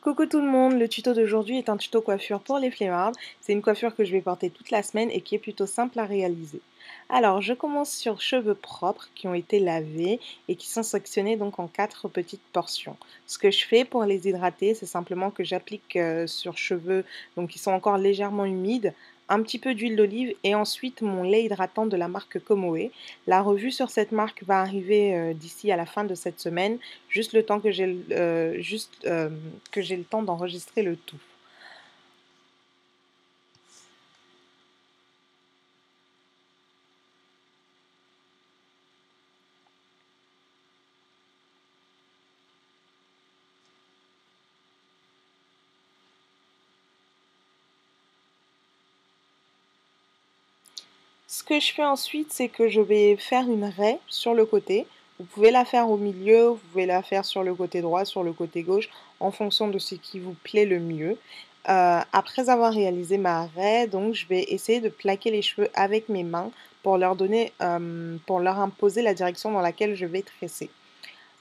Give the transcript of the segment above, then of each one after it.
Coucou tout le monde, le tuto d'aujourd'hui est un tuto coiffure pour les flemmards. C'est une coiffure que je vais porter toute la semaine et qui est plutôt simple à réaliser. Alors, je commence sur cheveux propres qui ont été lavés et qui sont sectionnés donc en 4 petites portions. Ce que je fais pour les hydrater, c'est simplement que j'applique sur cheveux donc qui sont encore légèrement humides un petit peu d'huile d'olive et ensuite mon lait hydratant de la marque Comoé. La revue sur cette marque va arriver d'ici à la fin de cette semaine, juste le temps que j'ai le temps d'enregistrer le tout. Ce que je fais ensuite, c'est que je vais faire une raie sur le côté. Vous pouvez la faire au milieu, vous pouvez la faire sur le côté droit, sur le côté gauche, en fonction de ce qui vous plaît le mieux. Après avoir réalisé ma raie, donc je vais essayer de plaquer les cheveux avec mes mains pour pour leur imposer la direction dans laquelle je vais tresser.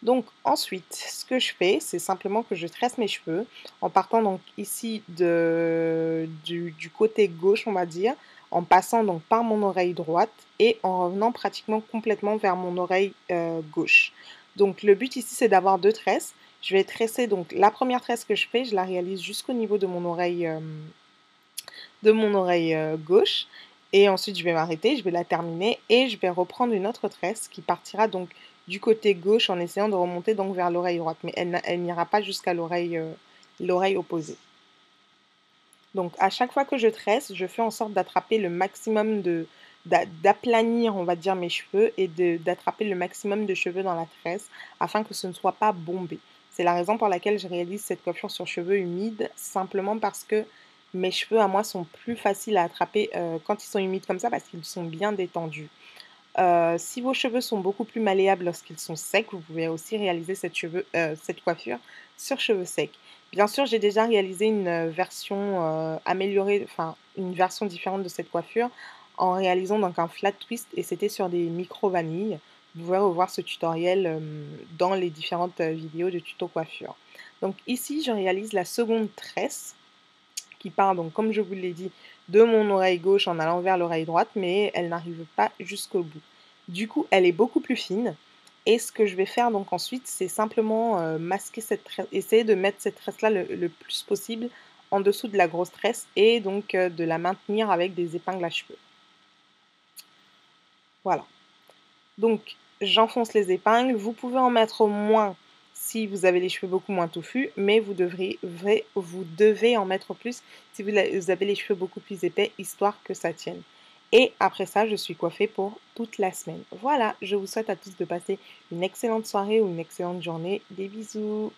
Donc ensuite, ce que je fais, c'est simplement que je tresse mes cheveux en partant donc ici du côté gauche, on va dire, en passant donc par mon oreille droite et en revenant pratiquement complètement vers mon oreille gauche. Donc le but ici, c'est d'avoir deux tresses. Je vais tresser donc la première tresse que je fais, je la réalise jusqu'au niveau de mon oreille gauche. Et ensuite, je vais m'arrêter, je vais la terminer et je vais reprendre une autre tresse qui partira donc du côté gauche en essayant de remonter donc vers l'oreille droite. Mais elle n'ira pas jusqu'à l'oreille opposée. Donc à chaque fois que je tresse, je fais en sorte d'attraper le maximum d'aplanir, on va dire, mes cheveux et d'attraper le maximum de cheveux dans la tresse afin que ce ne soit pas bombé. C'est la raison pour laquelle je réalise cette coiffure sur cheveux humides, simplement parce que mes cheveux à moi sont plus faciles à attraper quand ils sont humides comme ça parce qu'ils sont bien détendus. Si vos cheveux sont beaucoup plus malléables lorsqu'ils sont secs, vous pouvez aussi réaliser cette coiffure sur cheveux secs. Bien sûr, j'ai déjà réalisé une version améliorée, enfin une version différente de cette coiffure en réalisant donc un flat twist et c'était sur des micro vanilles. Vous pouvez revoir ce tutoriel dans les différentes vidéos de tuto coiffure. Donc ici, je réalise la seconde tresse qui part donc, comme je vous l'ai dit, de mon oreille gauche en allant vers l'oreille droite, mais elle n'arrive pas jusqu'au bout. Du coup, elle est beaucoup plus fine. Et ce que je vais faire donc ensuite, c'est simplement masquer cette tresse, essayer de mettre cette tresse-là le plus possible en dessous de la grosse tresse et donc de la maintenir avec des épingles à cheveux. Voilà. Donc, j'enfonce les épingles. Vous pouvez en mettre moins si vous avez les cheveux beaucoup moins touffus, mais vous devez en mettre plus si vous avez les cheveux beaucoup plus épais, histoire que ça tienne. Et après ça, je suis coiffée pour toute la semaine. Voilà, je vous souhaite à tous de passer une excellente soirée ou une excellente journée. Des bisous!